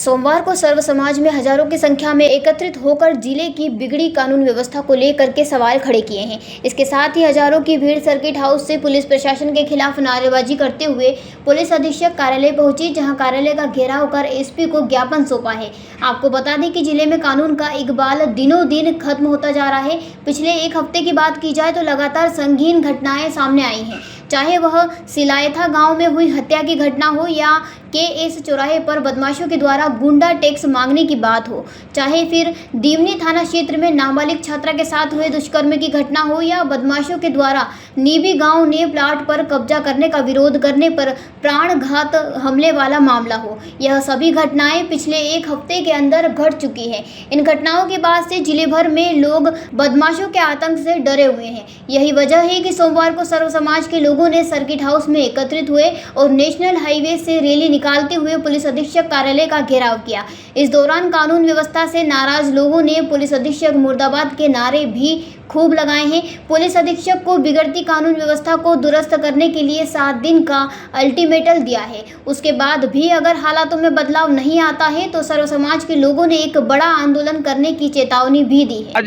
सोमवार को सर्व समाज में हजारों की संख्या में एकत्रित होकर जिले की बिगड़ी कानून व्यवस्था को लेकर के सवाल खड़े किए हैं। इसके साथ ही हजारों की भीड़ सर्किट हाउस से पुलिस प्रशासन के खिलाफ नारेबाजी करते हुए पुलिस अधीक्षक कार्यालय पहुंची, जहां कार्यालय का घेराव कर एसपी को ज्ञापन सौंपा है। आपको बता दें कि जिले में कानून का इकबाल दिनों दिन खत्म होता जा रहा है। पिछले एक हफ्ते की बात की जाए तो लगातार संगीन घटनाएं सामने आई हैं, चाहे वह सिलायथा गांव में हुई हत्या की घटना हो या KS चौराहे पर बदमाशों के द्वारा गुंडा टैक्स मांगने की बात हो, चाहे फिर दीवनी थाना क्षेत्र में नाबालिग छात्रा के साथ हुए दुष्कर्म की घटना हो या बदमाशों के द्वारा नीबी गांव ने प्लाट पर कब्जा करने का विरोध करने पर प्राणघात हमले वाला मामला हो। यह सभी घटनाएं पिछले एक हफ्ते के अंदर घट चुकी है। इन घटनाओं के बाद से जिले भर में लोग बदमाशों के आतंक से डरे हुए हैं। यही वजह है कि सोमवार को सर्व समाज के लोगों ने सर्किट हाउस में एकत्रित हुए और नेशनल हाईवे से रैली निकालते हुए पुलिस अधीक्षक कार्यालय का घेराव किया। इस दौरान कानून व्यवस्था से नाराज लोगों ने पुलिस अधीक्षक मुर्दाबाद के नारे भी खूब लगाए हैं। पुलिस अधीक्षक को बिगड़ती कानून व्यवस्था को दुरुस्त करने के लिए 7 दिन का अल्टीमेटम दिया है। उसके बाद भी अगर हालातों में बदलाव नहीं आता है तो सर्व समाज के लोगों ने एक बड़ा आंदोलन करने की चेतावनी भी दी है। आज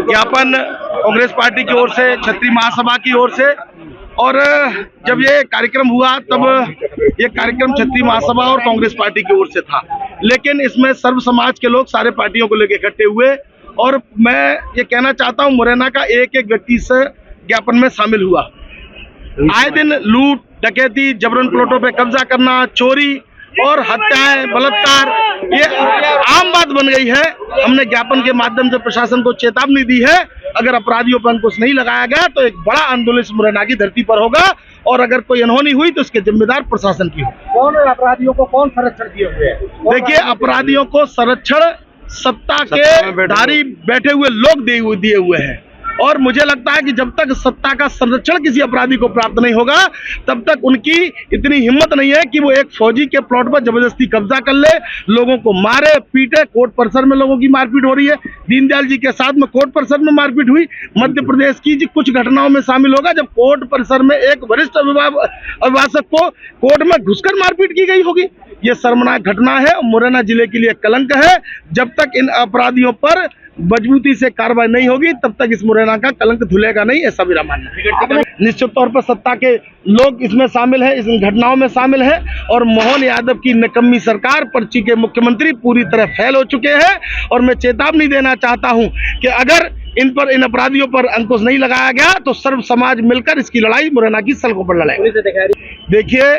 ज्ञापन कांग्रेस पार्टी की ओर से, क्षत्रिय महासभा की ओर से, और जब ये कार्यक्रम हुआ तब ये कार्यक्रम क्षत्रिय महासभा और कांग्रेस पार्टी की ओर से था, लेकिन इसमें सर्व समाज के लोग सारे पार्टियों को लेकर इकट्ठे हुए। और मैं ये कहना चाहता हूँ, मुरैना का एक एक व्यक्ति इस ज्ञापन में शामिल हुआ। आए दिन लूट, डकैती, जबरन प्लॉटों पे कब्जा करना, चोरी और हत्याएं, बलात्कार, ये आम बात बन गई है। हमने ज्ञापन के माध्यम से प्रशासन को चेतावनी दी है, अगर अपराधियों पर अंकुश नहीं लगाया गया तो एक बड़ा आंदोलन इस मुरैना की धरती पर होगा, और अगर कोई अनहोनी हुई तो इसके जिम्मेदार प्रशासन की हो। कौन अपराधियों को कौन संरक्षण दिए हुए हैं? देखिए, अपराधियों को संरक्षण सत्ता के धारी बैठे हुए लोग दिए हुए हैं, और मुझे लगता है कि जब तक सत्ता का संरक्षण किसी अपराधी को प्राप्त नहीं होगा तब तक उनकी इतनी हिम्मत नहीं है कि वो एक फौजी के प्लॉट पर जबरदस्ती कब्जा कर ले, लोगों को मारे पीटे। कोर्ट परिसर में लोगों की मारपीट हो रही है। दीनदयाल जी के साथ में कोर्ट परिसर में मारपीट हुई। मध्य प्रदेश की कुछ घटनाओं में शामिल होगा जब कोर्ट परिसर में एक वरिष्ठ अभिभाषक को कोर्ट में घुसकर मारपीट की गई होगी। ये शर्मनाक घटना है, मुरैना जिले के लिए कलंक है। जब तक इन अपराधियों पर मजबूती से कार्रवाई नहीं होगी तब तक इस मुरैना का कलंक धुलेगा नहीं, ऐसा मेरा मानना है। निश्चित तौर पर सत्ता के लोग इसमें शामिल हैं, इस घटनाओं में शामिल हैं, और मोहन यादव की निकम्मी सरकार, पर्ची के मुख्यमंत्री पूरी तरह फेल हो चुके हैं। और मैं चेतावनी देना चाहता हूं कि अगर इन अपराधियों पर अंकुश नहीं लगाया गया तो सर्व समाज मिलकर इसकी लड़ाई मुरैना की सड़कों पर लड़ेगा। देखिए,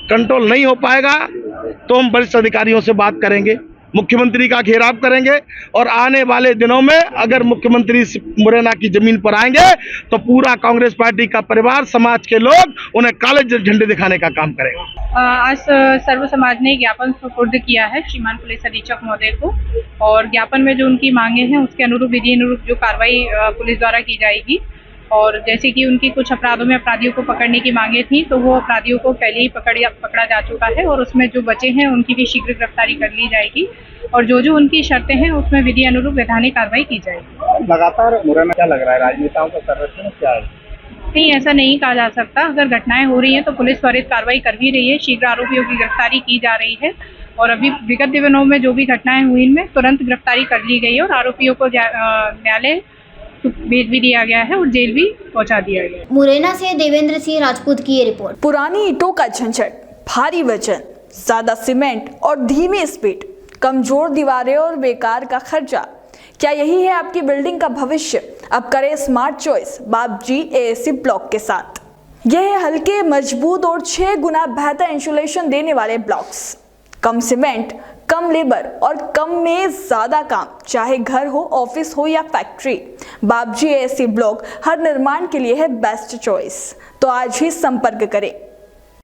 कंट्रोल नहीं हो पाएगा तो हम वरिष्ठ अधिकारियों से बात करेंगे, मुख्यमंत्री का घेराव करेंगे, और आने वाले दिनों में अगर मुख्यमंत्री मुरैना की जमीन पर आएंगे तो पूरा कांग्रेस पार्टी का परिवार, समाज के लोग उन्हें काले झंडे दिखाने का काम करेगा। आज सर्व समाज ने ज्ञापन सुपुर्द किया है श्रीमान पुलिस अधीक्षक महोदय को, और ज्ञापन में जो उनकी मांगे हैं उसके अनुरूप, विधि अनुरूप जो कार्रवाई पुलिस द्वारा की जाएगी। और जैसे कि उनकी कुछ अपराधों में अपराधियों को पकड़ने की मांगे थी, तो वो अपराधियों को पहले ही पकड़ा जा चुका है, और उसमें जो बचे हैं उनकी भी शीघ्र गिरफ्तारी कर ली जाएगी, और जो जो उनकी शर्तें हैं उसमें विधि अनुरूप वैधानिक कार्रवाई की जाएगी। लगातार मुरैना क्या लग रहा है, राजनेताओं का संरक्षण क्या है? नहीं, ऐसा नहीं कहा जा सकता। अगर घटनाएं हो रही हैं तो पुलिस त्वरित कार्रवाई कर भी रही है, शीघ्र आरोपियों की गिरफ्तारी की जा रही है, और अभी विगत दिनों में जो भी घटनाएं हुई इनमें तुरंत गिरफ्तारी कर ली गई है, और आरोपियों को न्यायालय भेज भी दिया गया है और जेल भी पहुंचा दिया गया है। मुरैना से देवेंद्र सिंह राजपूत की ये रिपोर्ट। पुरानी ईंटों का झंझट, भारी वजन, ज्यादा सीमेंट और धीमी स्पीड, कमजोर दीवारें और बेकार का खर्चा, क्या यही है आपकी बिल्डिंग का भविष्य? अब करें स्मार्ट चॉइस बाबजी AAC ब्लॉक के साथ। यह है हल्के, मजबूत और 6 गुना बेहतर इंसुलेशन देने वाले ब्लॉक्स। कम सीमेंट, कम लेबर और कम में ज्यादा काम, चाहे घर हो, ऑफिस हो या फैक्ट्री, बाबजी AAC ब्लॉक हर निर्माण के लिए है बेस्ट चॉइस। तो आज ही संपर्क करें।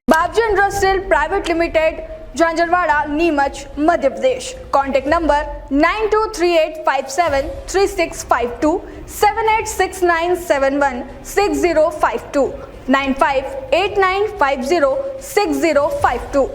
Babji industrial private limited, Jhanjharwada, Neemuch, Madhya Pradesh. Contact number 9238573652, 7869716052, 9589506052।